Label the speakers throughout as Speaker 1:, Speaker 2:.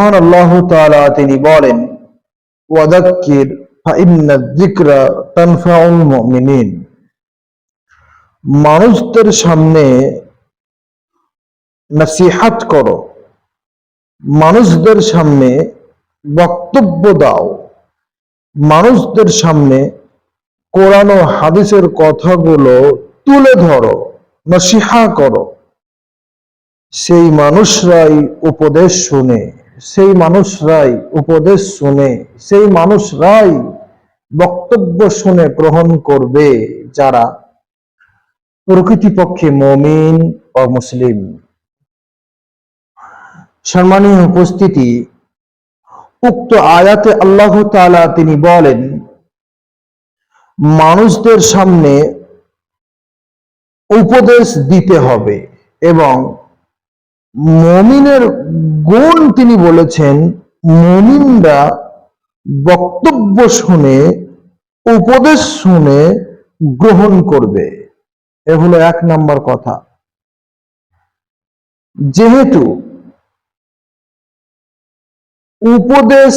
Speaker 1: মহান আল্লাহ তাআলা তিনি বলেন, ওয়াযাক্কির ফাইন্নায যিকরা তানফাউল মুমিনিন। মানুষদের সামনে নসিহত করো, মানুষদের সামনে বক্তব্য দাও, মানুষদের সামনে কোরআন ও হাদিসের কথাগুলো তুলে ধরো, নসিহা করো। সেই মানুষরাই উপদেশ শুনে, সেই মানুষরাই উপদেশ শুনে, সেই মানুষরাই বক্তব্য শুনে গ্রহণ করবে যারা প্রকৃতপক্ষে মুমিন ও মুসলিম। সম্মানীয় উপস্থিতি, উক্ত আয়াতে আল্লাহ তাআলা তিনি বলেন, মানুষদের সামনে উপদেশ দিতে হবে এবং মুমিনের গুণ তিনি বলেছেন, মুমিনরা বক্তব্য শুনে, উপদেশ শুনে গ্রহণ করবে। এ হলো 1 নম্বর কথা। যেহেতু উপদেশ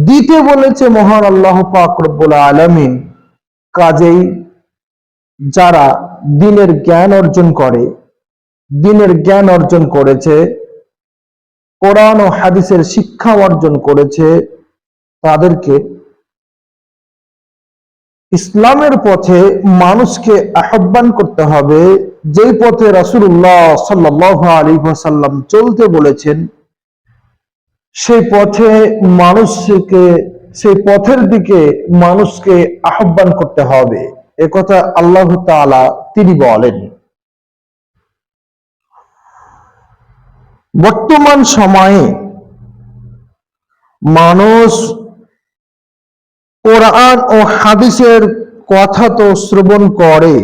Speaker 1: দিতে বলেছে মহান আল্লাহ পাক রব্বুল আলামিন, কাজেই যারা দ্বীনের জ্ঞান অর্জন করে, দ্বীনের জ্ঞান অর্জন করেছে, কোরআন ও হাদিসের শিক্ষা অর্জন করেছে, তাদেরকে ইসলামের পথে মানুষকে আহ্বান করতে হবে, যেই পথে রাসূলুল্লাহ সাল্লাল্লাহু আলাইহি ওয়াসাল্লাম চলতে বলেছেন। সেই পথে মানুষকে, সেই পথের দিকে মানুষকে আহ্বান করতে হবে, একথা আল্লাহ তাআলা তিনি বলেন। বর্তমান সময়ে মানুষ কোরআন ও হাদিসের কথা তো শ্রবণ করে,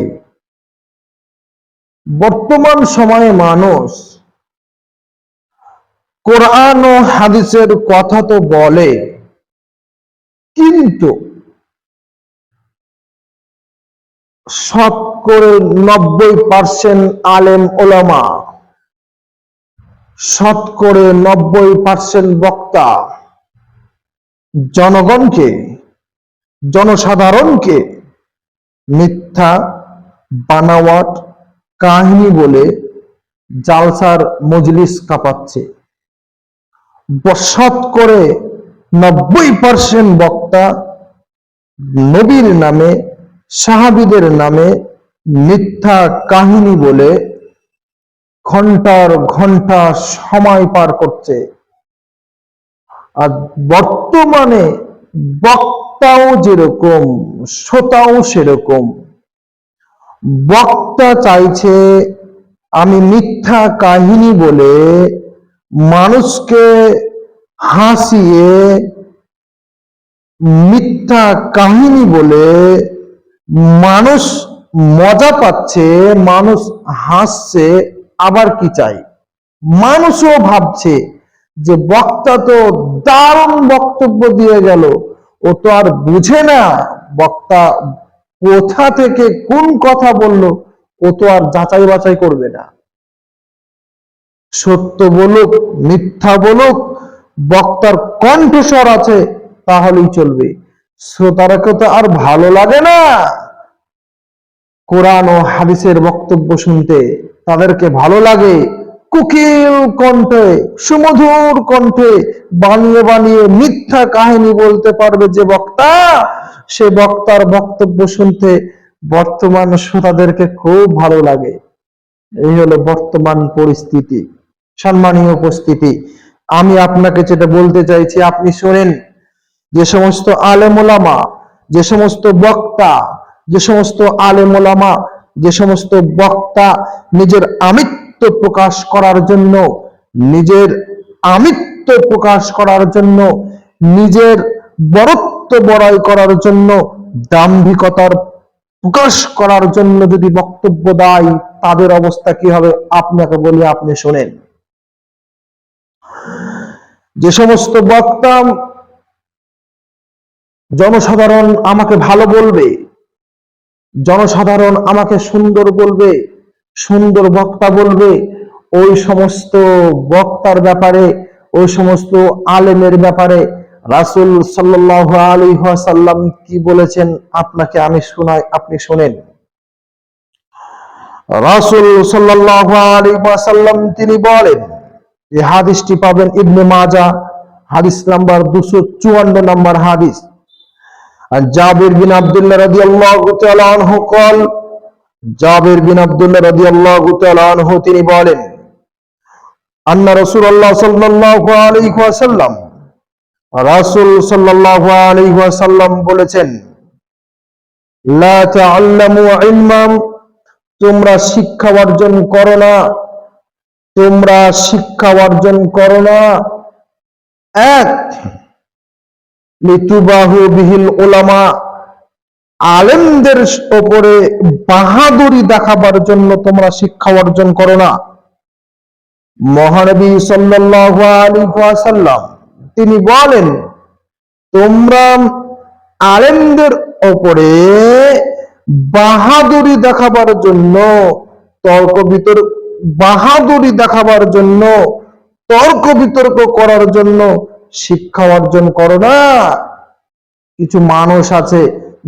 Speaker 1: বর্তমান সময়ে মানুষ কোরআন ও হাদিসের কথা তো বলে, কিন্তু শতকরে 90% আলেম ওলামা, শতকরে 90% বক্তা জনগণকে, জনসাধারণকে মিথ্যা বানাওয়াট কাহিনী বলে জালসার মজলিস কাঁপাচ্ছে। শতকরে 90% বক্তা নবীর নামে, সাহাবীদের নামে মিথ্যা কাহিনী বলে ঘন্টার ঘন্টা সময় পার করছে। আর বর্তমানে বক্তাও যেরকম, শ্রোতাও সেরকম। বক্তা চাইছে আমি মিথ্যা কাহিনী বলে মানুষকে হাসিয়ে, মিথ্যা কাহিনী বলে মানুষ মজা পাচ্ছে, মানুষ হাসছে, আবার কি চাই, মানুষও ভাবছে যে বক্তা তো দারুণ বক্তব্য দিয়ে গেল, ও তো আর বুঝে না বক্তা কোথা থেকে কোন কথা বলল, ও তো আর যাচাই বাছাই করবে না। সত্য বলুক মিথ্যা বলুক, বক্তার কণ্ঠস্বর আছে তাহলেই চলবে। শ্রোতারাকে তো আর ভালো লাগে না কোরআন ও হাদিসের বক্তব্য শুনতে, তাদেরকে ভালো লাগে কোকিল কণ্ঠে, সুমধুর কণ্ঠে বানিয়ে বানিয়ে মিথ্যা কাহিনী বলতে পারবে যে বক্তা, সে বক্তার বক্তব্য শুনতে বর্তমান শ্রোতাদেরকে খুব ভালো লাগে। এই হলো বর্তমান পরিস্থিতি। সম্মানীয় উপস্থিতি, আমি আপনাকে যেটা বলতে চাইছি আপনি শোনেন। যে সমস্ত আলেম ওলামা, যে সমস্ত বক্তা, যে সমস্ত আলেম ওলামা, যে সমস্ত বক্তা নিজের আমিত্ব প্রকাশ করার জন্য, নিজের আমিত্ব প্রকাশ করার জন্য, নিজের বরত্ব বড়াই করার জন্য, দাম্ভিকতার প্রকাশ করার জন্য যদি বক্তব্য দেয়, তাদের অবস্থা কি হবে আপনাকে বলি, আপনি শোনেন। যে সমস্ত বক্তা জনসাধারণ আমাকে ভালো বলবে, জনসাধারণ আমাকে সুন্দর বলবে, সুন্দর বক্তা বলবে, ওই সমস্ত বক্তার ব্যাপারে, ওই সমস্ত আলেমের ব্যাপারে রাসূল সাল্লাল্লাহু আলাইহি ওয়াসাল্লাম কি বলেছেন আপনাকে আমি শোনাই, আপনি শোনেন। রাসূল সাল্লাল্লাহু আলাইহি ওয়াসাল্লাম তিনি বলেন, এই হাদিসটি পাবেন ইবনে মাজাহ, হাদিস নাম্বার 254 নম্বর হাদিস। আর জাবির বিন আব্দুল্লাহ রাদিয়াল্লাহু তাআলা আনহু قال, জাবির বিন আব্দুল্লাহ রাদিয়াল্লাহু তাআলা আনহু তিনি বলেন, আন্না রাসূলুল্লাহ সাল্লাল্লাহু আলাইহি ওয়াসাল্লাম, রাসূল সাল্লাল্লাহু আলাইহি ওয়াসাল্লাম বলেছেন, লা তাআল্লামু ইলমান, তোমরা শিক্ষা অর্জন করো না, তোমরা শিক্ষা অর্জন করো না। এক, লিতুবাহু বিহিল উলামা, আলেমদের উপরে বাহাদুরি দেখাবার জন্য তোমরা শিক্ষা অর্জন করো না। মহানবী সাল্লাল্লাহু আলাইহি ওয়াসাল্লাম তিনি বলেন, তোমরা আলেমদের উপরে বাহাদুরি দেখাবার জন্য, তর্ক বিতর্ক, বাহাদুরি দেখাবার জন্য, তর্ক বিতর্ক করার জন্য শিক্ষা অর্জন করো না। কিছু মানুষ আছে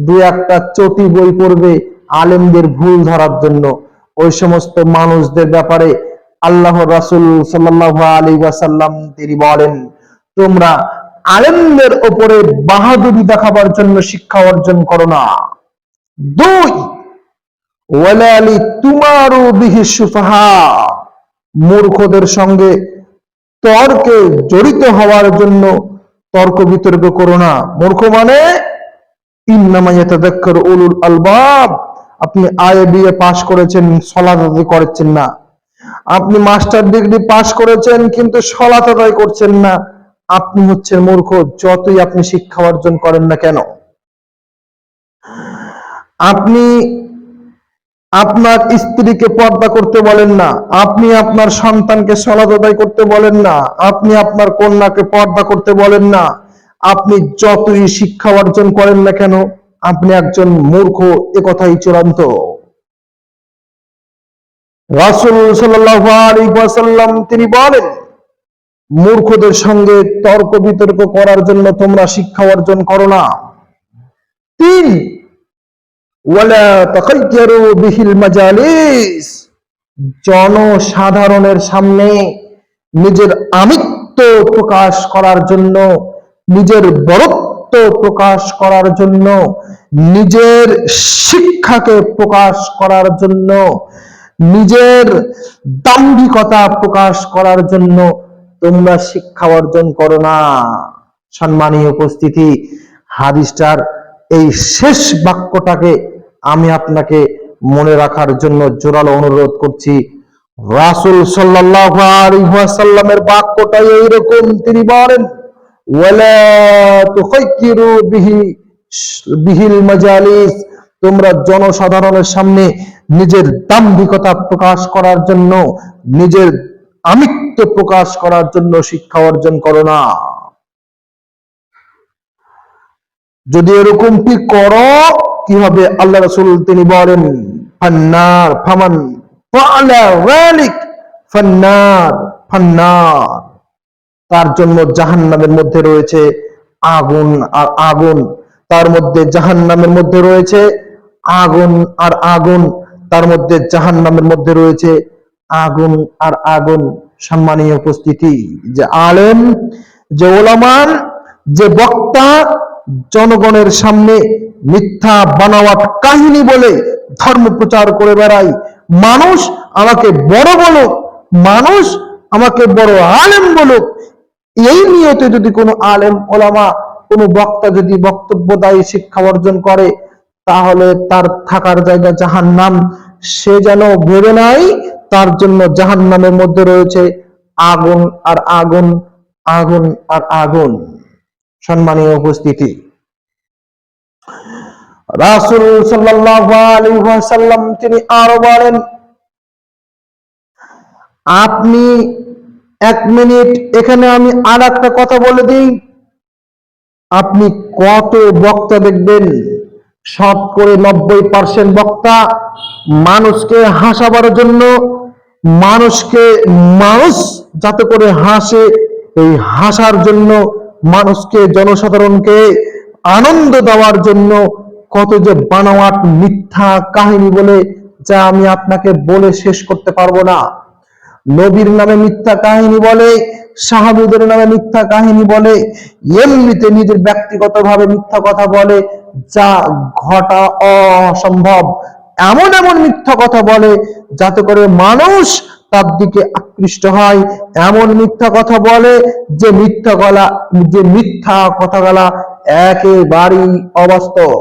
Speaker 1: দু একটা চটি বই পড়বে আলেমদের ভুল ধরার জন্য, ওই সমস্ত মানুষদের ব্যাপারে আল্লাহর রাসূল সাল্লাল্লাহু আলাইহি ওয়াসাল্লাম তিনি বলেন, তোমরা আলেমদের উপরে বাহাদুরি দেখাবার জন্য শিক্ষা অর্জন করো না। দুই, ওয়ালা লিতুমারু বিহি সুফাহা, মূর্খদের সঙ্গে তর্কে জড়িত হওয়ার জন্য তর্ক বিতর্ক করো না। মূর্খ মানে ইন্নামা ইয়াতাযাক্কারু উলুল আলবাব, আপনি আইএ বিএ পাস করেছেন, সালাত আদায় করছেন না। আপনি মাস্টার ডিগ্রি পাস করেছেন কিন্তু সালাত আদায় করছেন না, আপনি হচ্ছেন মূর্খ, যতই আপনি শিক্ষা অর্জন করেন না কেন। আপনি আপনার স্ত্রীকে পর্দা করতে বলেন না, আপনি আপনার সন্তানকে সালাত আদায় করতে বলেন না, আপনি আপনার কন্যাকে পর্দা করতে বলেন না, আপনি যতই শিক্ষা অর্জন করেন না কেন আপনি একজন মূর্খ, একথাই চূড়ান্ত। রাসূল সাল্লাল্লাহু আলাইহি ওয়াসাল্লাম তিনি বলেন, মূর্খদের সঙ্গে তর্ক বিতর্ক করার জন্য তোমরা শিক্ষা অর্জন করো না। তিন, ওয়ালা তাকাইয়ারু বিহিল মাজালিস, জনসাধারণের সামনে নিজের আমিত্ব প্রকাশ করার জন্য, নিজের বড়ত্ব প্রকাশ করার জন্য, নিজের শিক্ষাকে প্রকাশ করার জন্য, নিজের দাম্ভিকতা প্রকাশ করার জন্য তোমরা শিক্ষা অর্জন করো না। সম্মানীয় উপস্থিতি, হাদিসটার এই শেষ বাক্যটাকে আমি আপনাকে মনে রাখার জন্য জোরালো অনুরোধ করছি। রাসূল সাল্লাল্লাহু আলাইহি ওয়াসাল্লামের বাক্যটাই এইরকম, তিনি বলেন, ওয়ালা তুখাইকিরু বিহিল মাজালিস, তোমরা জনসাধারণের সামনে নিজের দাম্ভিকতা প্রকাশ করার জন্য, নিজের আমিত্ব প্রকাশ করার জন্য শিক্ষা অর্জন করো না। যদি এরকমটি করো কি হবে? আল্লাহ রাসূল তিনি বলেন, ফান্নার ফামান ফাআলা যালিক ফান্নার ফান্নার, তার জন্য জাহান্নামের মধ্যে রয়েছে আগুন আর আগুন, তার মধ্যে জাহান্নামের মধ্যে রয়েছে আগুন আর আগুন, তার মধ্যে জাহান্নামের মধ্যে রয়েছে আগুন আর আগুন। সম্মানীয় উপস্থিতি, যে আলেম, যে ওলামান, যে বক্তা জনগণের সামনে মিথ্যা বানাওয়াট কাহিনী বলে ধর্ম প্রচার করে বেড়ায়, মানুষ আমাকে বড় বলুক, মানুষ আমাকে বড় আলেম বলুক, এই নিয়তে যদি কোনো আলেম ওলামা, কোনো বক্তা যদি বক্তব্য দেয়, শিক্ষা অর্জন করে, তাহলে তার থাকার জায়গা জাহান্নাম। সে যেন ভেবে নাই তার জন্য জাহান্নামের মধ্যে রয়েছে আগুন আর আগুন, আগুন আর আগুন। সম্মানীয় উপস্থিতি, রাসূল সাল্লাল্লাহু আলাইহি ওয়াসাল্লাম তিনি আরো বলেন, আপনি এক মিনিট এখানে আমি আর একটা কথা বলে দিই, আপনি কত বক্তা দেখবেন, শতকরে 90% বক্তা মানুষকে হাসাবার জন্য, মানুষকে, মানুষ যাতে করে হাসে এই হাসার জন্য, মানুষকে, জনসাধারণকে আনন্দ দেওয়ার জন্য কত যে বানোয়াট মিথ্যা কাহিনী বলে, যা আমি আপনাকে বলে শেষ করতে পারবো না। নবীর নামে মিথ্যা কাহিনী বলে, সাহাবীদের নামে মিথ্যা কাহিনী বলে, এমনিতে নিজের ব্যক্তিগতভাবে মিথ্যা কথা বলে, যা ঘটা অসম্ভব। এমন এমন মিথ্যা কথা বলে যাতে করে মানুষ তার দিকে আকৃষ্ট হয়। এমন মিথ্যা কথা বলে যে মিথ্যা কথাগুলা একেবারেই অবাস্তব।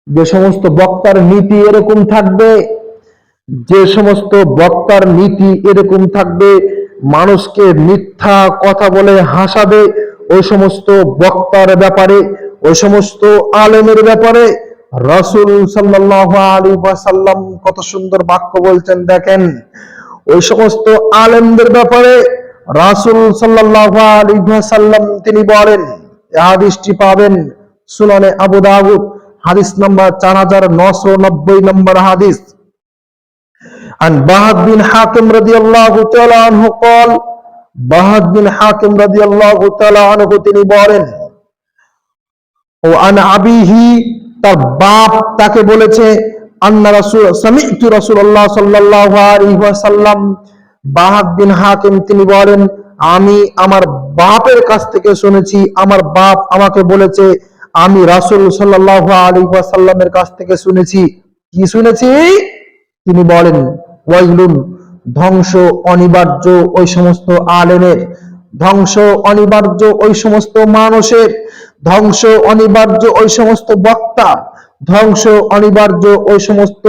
Speaker 1: যে সমস্ত বক্তার নীতি এরকম থাকবে, যে সমস্ত বক্তার নীতি এরকম থাকবে, মানুষকে মিথ্যা কথা বলে হাসাবে, ওই সমস্ত বক্তার ব্যাপারে, ওই সমস্ত আলেমের ব্যাপারে রাসূল সাল্লাল্লাহু আলাইহি ওয়াসাল্লাম কত সুন্দর বাক্য বলছেন দেখেন। ওই সমস্ত আলেমদের ব্যাপারে রাসূল সাল্লাল্লাহু আলাইহি ওয়াসাল্লাম তিনি বলেন, এই হাদিসটি পাবেন সুনানে আবু দাউদ, হাদিস নাম্বার 4990 নম্বর হাদিস। عن بهز بن حاكم رضي الله تعالى عنه قال, بهز بن حاكم رضي الله تعالى عنه তিনি বলেন, ও আন আবিহি, তার বাপ তাকে বলেছে, আন্না রাসূল সামি'তু রাসূলুল্লাহ সাল্লাল্লাহু আলাইহি ওয়াসাল্লাম, বাহাদ বিন হাকিম তিনি বলেন, আমি আমার বাপের কাছ থেকে শুনেছি, আমার বাপ আমাকে বলেছে, আমি রাসূল সাল্লাল্লাহু আলাইহি ওয়াসাল্লামের কাছ থেকে শুনেছি। কি শুনেছি? তিনি বলেন, ওয়াইলুন, ধ্বংস অনিবার্য ওই সমস্ত আলেমের, ধ্বংস অনিবার্য ওই সমস্ত মানুষের, ধ্বংস অনিবার্য ওই সমস্ত বক্তা, ধ্বংস অনিবার্য ওই সমস্ত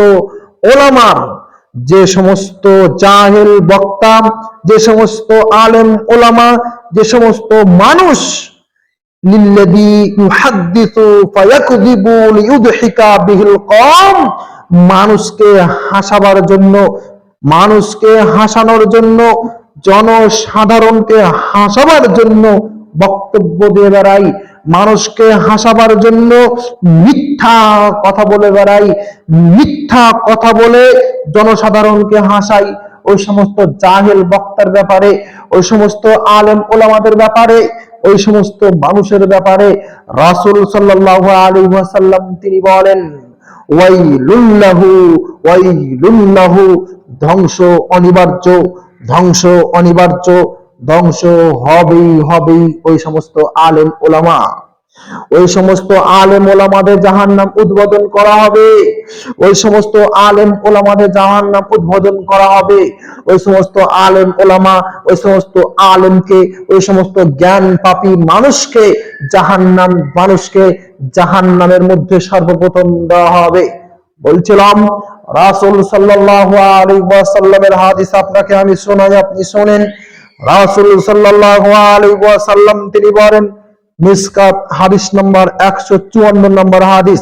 Speaker 1: ওলামার, যে সমস্ত জাহেল বক্তা, যে সমস্ত আলেম ওলামা, যে সমস্ত মানুষ লিল্লাযী ইউহাদ্দিসু ফায়াকযিবু লিইউদহিকা বিহিল কওম, মানুষকে হাসাবার জন্য, মানুষকে হাসানোর জন্য, জনসাধারণকে হাসাবার জন্য বক্তব্য দিয়ে বেড়াই, মানুষকে হাসাবার জন্য মিথ্যা কথা বলে বেড়াই, মিথ্যা কথা বলে জনসাধারণকে হাসাই। ওই সমস্ত জাহেল বক্তার ব্যাপারে, ওই সমস্ত আলেম ওলামাদের ব্যাপারে, ওই সমস্ত মানুষের ব্যাপারে রাসূল সাল্লাল্লাহু আলাইহি ওয়াসাল্লাম তিনি বলেন, ওয়াইলুল্লাহু ওয়াইলুল্লাহু, ধ্বংস অনিবার্য, ধ্বংস অনিবার্য, ধ্বংস হবেই হবেই ওই সমস্ত আলেম ওলামা। ওই সমস্ত আলেম ওলামাদের জাহান্নাম উদ্বোধন করা হবে, ওই সমস্ত আলেম ওলামাদের জাহান্নাম উদ্বোধন করা হবে। ওই সমস্ত আলেম ওলামা, ওই সমস্ত আলেমকে, ওই সমস্ত জ্ঞান পাপী মানুষকে জাহান্নামের মধ্যে সর্বপ্রথম দেওয়া হবে। বলছিলাম রাসূল সাল্লাল্লাহু আলাইহি ওয়াসাল্লামের হাদিস আপনাকে আমি শোনাই, আপনি শোনেন। রাসূল সাল্লাল্লাহু আলাইহি ওয়াসাল্লাম তিনি বলেন, মিসকাত হাদিস নাম্বার 154 নম্বর হাদিস,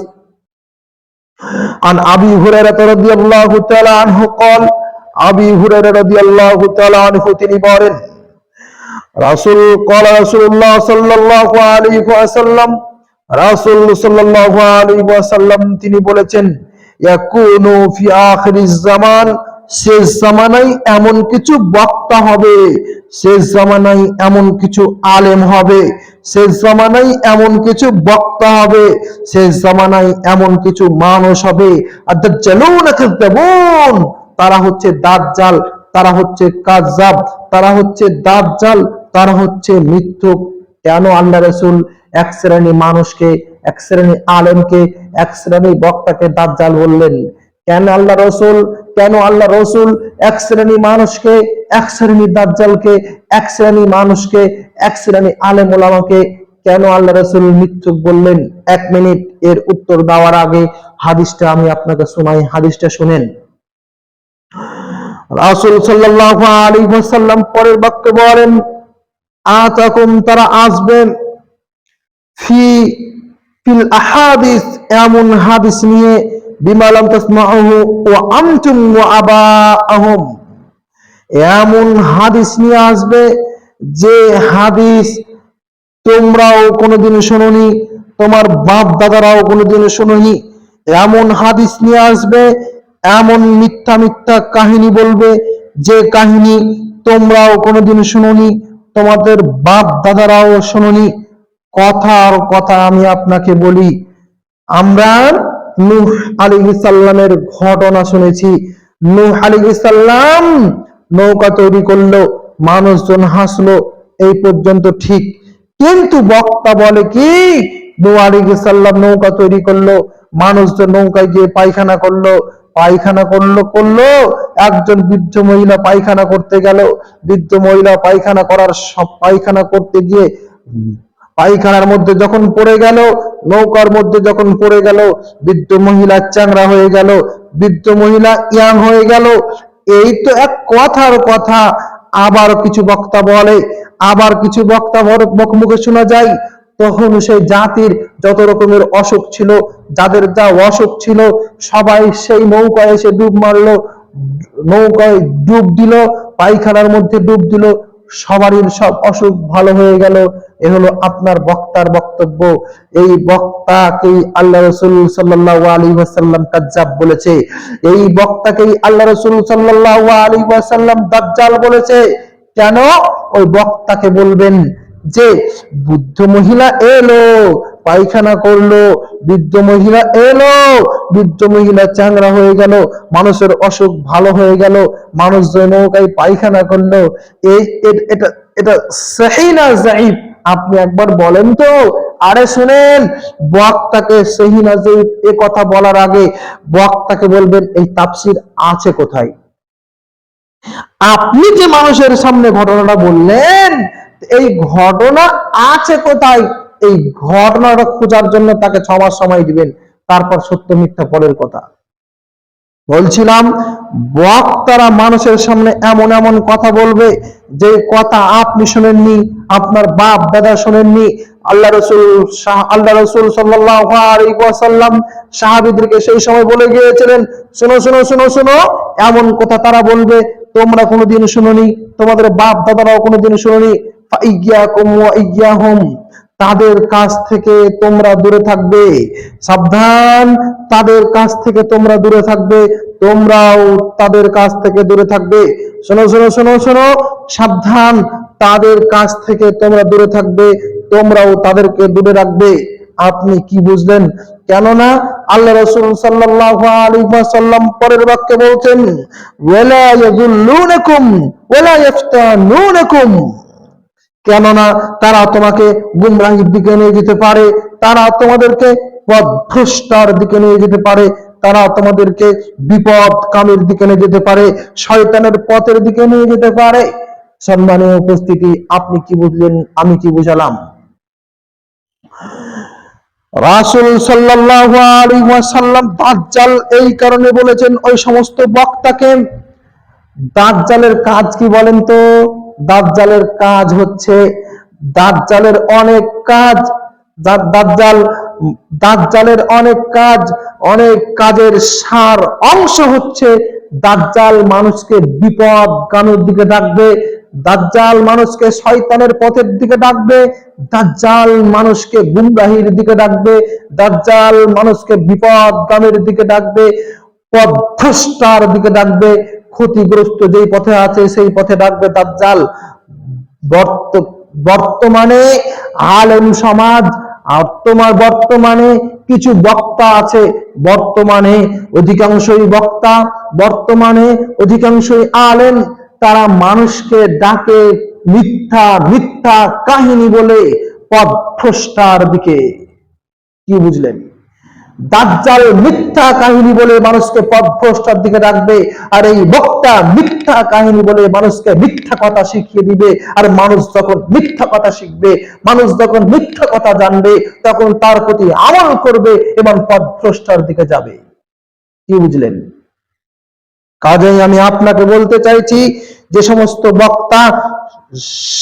Speaker 1: আন আবি হুরায়রা রাদিয়াল্লাহু তাআলা আনহু قال, আবি হুরায়রা রাদিয়াল্লাহু তাআলা আনহু তিনি বলেন, রাসূলুল্লাহ সাল্লাল্লাহু আলাইহি ওয়াসাল্লাম, রাসূল সাল্লাল্লাহু আলাইহি ওয়াসাল্লাম তিনি বলেছেন, ইয়াকুনু ফি আখিরিজ জামান, শেষ জামানায় এমন কিছু বক্তা হবে, শেষ জামানায় এমন কিছু আলেম হবে, শেষ জামানায় এমন কিছু বক্তা হবে, শেষ জামানায় এমন কিছু মানুষ হবে, আদ-দাজ্জালুনা কাযাবুন, তারা হচ্ছে দাজ্জাল, তারা হচ্ছে কাযযাব, তারা হচ্ছে দাজ্জাল, তারা হচ্ছে মিথ্যুক। কেন আল্লাহ রাসূল এক শ্রেণী মানুষকে, এক শ্রেণী আলেমকে, এক শ্রেণী বক্তাকে দাজ্জাল বললেন? কেন আল্লাহ রসুল এক শ্রেণী মানুষকে, এক শ্রেণী দাজ্জালকে, এক শ্রেণী মানুষকে, এক শ্রেণী আলেম ওলামাকে কেন আল্লাহ রসুল মিথ্যুক বললেন? 1 মিনিট এর উত্তর দেওয়ার আগে হাদিসটা আমি আপনাকে শোনাই, হাদিসটা শুনেন। রাসূল সাল্লাল্লাহু আলাইহি ওয়াসাল্লাম পরের বাক্যে বলেন, আতাকুম, তারা আসবেন, ফিল আহাদিস, এমন হাদিস নিয়ে, বিমা লাম তাসমাউহু ওয়া আনতুম ওয়া আবাহুম, এমন হাদিস নিয়ে আসবে যে হাদিস তোমরাও কোনোদিন শোনোনি, তোমার বাপ দাদারাও কোনোদিন শোনোনি। এমন হাদিস নিয়ে আসবে, এমন মিথ্যা মিথ্যা কাহিনী বলবে, যে কাহিনী তোমরাও কোনোদিন শুনোনি, তোমাদের বাপ দাদারাও শুনোনি। কথার কথা আমি আপনাকে বলি, আমরা নূহ আলাইহিস সালামের ঘটনা শুনেছি। নূহ আলাইহিস সালাম নৌকা তৈরি করলো, মানুষজন হাসলো, এই পর্যন্ত ঠিক। কিন্তু বক্তা বলে কি, নূহ আলাইহিস সালাম নৌকা তৈরি করলো, মানুষজন নৌকায় গিয়ে পায়খানা করলো, পায়খানা করলো, একজন বৃদ্ধ মহিলা পায়খানা করতে গেল, বৃদ্ধ মহিলা পায়খানা করতে গিয়ে পায়খানার মধ্যে যখন পড়ে গেল, নৌকার মধ্যে যখন পড়ে গেল, বৃদ্ধ মহিলা চ্যাংড়া হয়ে গেল, বৃদ্ধ মহিলা ইয়াং হয়ে গেল। এই তো এক কথার কথা। আবার কিছু বক্তা বলে, আবার কিছু বক্তা মুখে শোনা যায়, তখন সেই জাতির যত রকমের অসুখ ছিল, যাদের যা অসুখ ছিল, সবাই সেই নৌকায় এসে ডুব মারলো, নৌকায় ডুব দিল, পায়খানার মধ্যে ডুব দিল, সবারই সব অসুখ ভালো হয়ে গেল। এ হলো আপনার বক্তার বক্তব্য। এই বক্তাকেই আল্লাহ রাসূল সাল্লাল্লাহু আলাইহি ওয়াসাল্লাম কাজ্জাব বলেছে, এই বক্তাকেই আল্লাহ রাসূল সাল্লাল্লাহু আলাইহি ওয়াসাল্লাম দাজ্জাল বলেছে। কেন? ওই বক্তাকে বলবেন যে বৃদ্ধ মহিলা এলো, পায়খানা করলো, বৃদ্ধ মহিলা এলো, বৃদ্ধ মহিলা চ্যাংড়া হয়ে গেল, মানুষের অসুখ ভালো হয়ে গেল, মানুষ যে নৌকায় পায়খানা করলো, এই এটা এটা সহিহ না যায়িফ? আপনি একবার বলেন তো। আরে শুনেন, বক্তাকে সহিহ না যায়িফ এ কথা বলার আগে বক্তাকে বলবেন এই তাফসীর আছে কোথায়। আপনি যে মানুষের সামনে ঘটনাটা বললেন, এই ঘটনা আছে কোথায়? এই ঘটনাটা খোঁজার জন্য তাকে 6 মাস সময় দিবেন, তারপর সত্য মিথ্যা পরের কথা। বলছিলাম, বক্তারা মানুষের সামনে এমন এমন কথা বলবে যে কথা আপনি শুনেননি, আপনার বাপ দাদা শুনেননি। আল্লাহ রাসূল সাল্লাল্লাহু আলাইহি ওয়াসাল্লাম সাহাবীদেরকে সেই সময় বলে গিয়েছিলেন, শোনো শোনো শোনো শোনো, এমন কথা তারা বলবে তোমরা কোনোদিন শুনোনি, তোমাদের বাপ দাদারাও কোনোদিন শুনোনি। ফাইয়াকুম ওয়া ইয়াহুম, তাদের কাছ থেকে তোমরা দূরে থাকবে। সাবধান, তাদের কাছ থেকে তোমরা দূরে থাকবে, তোমরাও তাদের কাছ থেকে দূরে থাকবে। শোনো শোনো শোনো শোনো, সাবধান, তাদের কাছ থেকে তোমরা দূরে থাকবে, তোমরাও তাদেরকে দূরে রাখবে। আপনি কি বুঝলেন? কেননা আল্লাহ রাসূল সাল্লাল্লাহু আলাইহি ওয়াসাল্লাম পরের বাক্যে বলছেন, ওয়ালা ইয়াযুল্লুনাকুম ওয়ালা ইফতানুনাকুম, কেননা তারা তোমাকে গুমরাহির দিকে নিয়ে যেতে পারে, তারা তোমাদেরকে পথভ্রষ্টার দিকে নিয়ে যেতে পারে, তারা তোমাদেরকে বিপদকামীর দিকে নিয়ে যেতে পারে, শয়তানের পথের দিকে নিয়ে যেতে পারে। সম্মানীয় উপস্থিতি, আপনি কি বুঝলেন, আমি কি বুঝালাম? রাসূল সাল্লাল্লাহু আলাইহি ওয়াসাল্লাম দাজ্জাল এই কারণে বলেছেন ওই সমস্ত বক্তাকে। দাজ্জালের কাজ কি বলেন তো? দাজ্জালের কাজ হচ্ছে, দাজ্জালের অনেক কাজ, দাজ্জাল দাজ্জালের অনেক কাজ, অনেক কাজের সার অংশ হচ্ছে দাজ্জাল মানুষকে বিপদগামীর দিকে ডাকবে, দাজ্জাল মানুষকে শয়তানের পথের দিকে ডাকবে, দাজ্জাল মানুষকে গুমরাহির দিকে ডাকবে, দাজ্জাল মানুষকে বিপদগামীর দিকে ডাকবে, পথভ্রষ্টার দিকে ডাকবে, ক্ষতিগ্রস্ত যেই পথে আছে সেই পথে ডাকবে দাজ্জাল। বর্তমানে আলেম সমাজ আর তোমার বর্তমানে কিছু বক্তা আছে, বর্তমানে অধিকাংশই বক্তা, বর্তমানে অধিকাংশই আলেম, তারা মানুষকে ডাকে মিথ্যা মিথ্যা কাহিনী বলে পথভ্রষ্টার দিকে। কি বুঝলেন? দাজ্জাল মিথ্যা কাহিনী বলে মানুষকে পথভ্রষ্টার দিকে রাখবে, আর এই বক্তা মিথ্যা কাহিনী বলে মানুষকে মিথ্যা কথা শিখিয়ে দিবে। আর মানুষ যখন মিথ্যা কথা শিখবে, মানুষ যখন মিথ্যা কথা জানবে, তখন তার প্রতি আমল করবে এবং পথভ্রষ্টার দিকে যাবে। কি বুঝলেন? কাজেই আমি আপনাকে বলতে চাইছি, যে সমস্ত বক্তা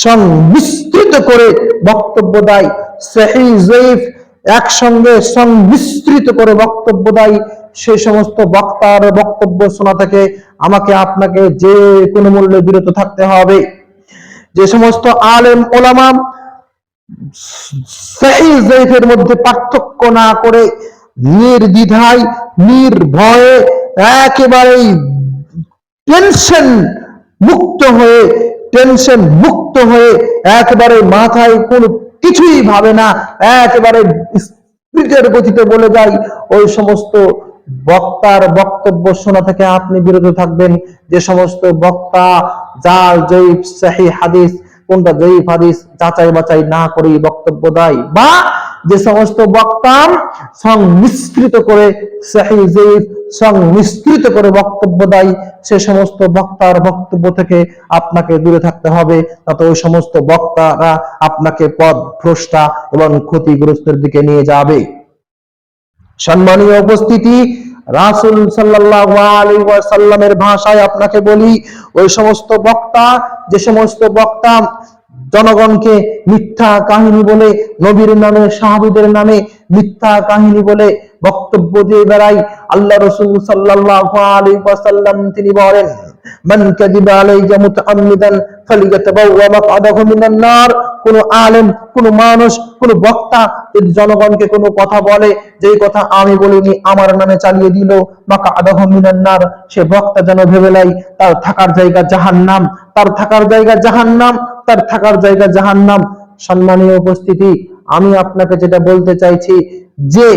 Speaker 1: সংমিশ্রিত করে বক্তব্য দেয়, সহিহ জয়ীফ একসঙ্গে সংমিশ্রিত করে বক্তব্য দেয়, সেই সমস্ত বক্তার বক্তব্য শোনা থেকে আমাকে আপনাকে যে কোনো মূল্যে বিরত থাকতে হবে। যে সমস্ত আলেম ওলামা সহিহ জয়ীফের মধ্যে পার্থক্য না করে নির্দ্বিধায় নির্ভয়ে একেবারেই টেনশন মুক্ত হয়ে, টেনশন মুক্ত হয়ে, একেবারে মাথায় কোনো কিছুই ভাবে না, একেবারে স্পিরিটের গতিতে বলে যায়, ওই সমস্ত বক্তার বক্তব্য শোনা থেকে আপনি বিরত থাকবেন। যে সমস্ত বক্তা জাল জয়ীফ সহিহ হাদিস, কোনটা জয়ীফ হাদিস যাচাই বাছাই না করে বক্তব্য দেয়, বা যে সমস্ত বক্তা সংমিশ্রিত করে সহিহ জয়ীফ সংমিশ্রিত করে বক্তব্য দেয়, সে সমস্ত বক্তার বক্তব্য থেকে আপনাকে দূরে থাকতে হবে। তাতে ওই সমস্ত বক্তারা আপনাকে পথ ভ্রষ্টা এবং ক্ষতিগ্রস্তের দিকে নিয়ে যাবে। সম্মানীয় উপস্থিতি, রাসূল সাল্লাল্লাহু আলাইহি ওয়াসাল্লামের ভাষায় আপনাকে বলি, ওই সমস্ত বক্তা, যে সমস্ত বক্তা জনগণকে মিথ্যা কাহিনী বলে, নবীর নামে সাহাবীদের নামে মিথ্যা কাহিনী বলে বক্তব্য দিয়ে বেড়ায়, আল্লাহ রাসূল সাল্লাল্লাহু আলাইহি ওয়াসাল্লাম তিনি বলেন, মান কাযিবা আলাইয়া মুতাআম্মিদান ফালিয়াতাবাওয়া মাকআদাহু মিনান নার। কোন আলেম, কোন মানুষ, কোন বক্তা যদি জনগণকে কোনো কথা বলে, যেই কথা আমি বলিনি, আমার নামে চালিয়ে দিল, মাকআদাহু মিনান নার, সে বক্তা যেন ভেবে নেয় তার থাকার জায়গা জাহান্নাম, তার থাকার জায়গা জাহান্নাম, তার থাকার জায়গা জাহান্নাম। সম্মানীয় উপস্থিতি, আমি আপনাকে যেটা বলতে চাইছি যে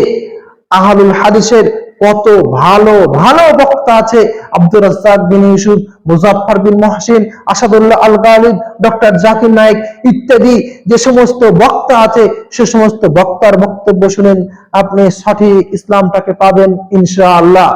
Speaker 1: আহলুল হাদিসের কত ভালো ভালো বক্তা আছে, আব্দুর রাজ্জাক বিন ইউসুফ, মুজাফফর বিন মুহসিন, আসাদুল্লাহ আল গালিব, ডক্টর জাকির নায়েক ইত্যাদি যে সমস্ত বক্তা আছে, সে সমস্ত বক্তার বক্তব্য শুনেন, আপনি সঠিক ইসলামটাকে পাবেন ইনশাআল্লাহ।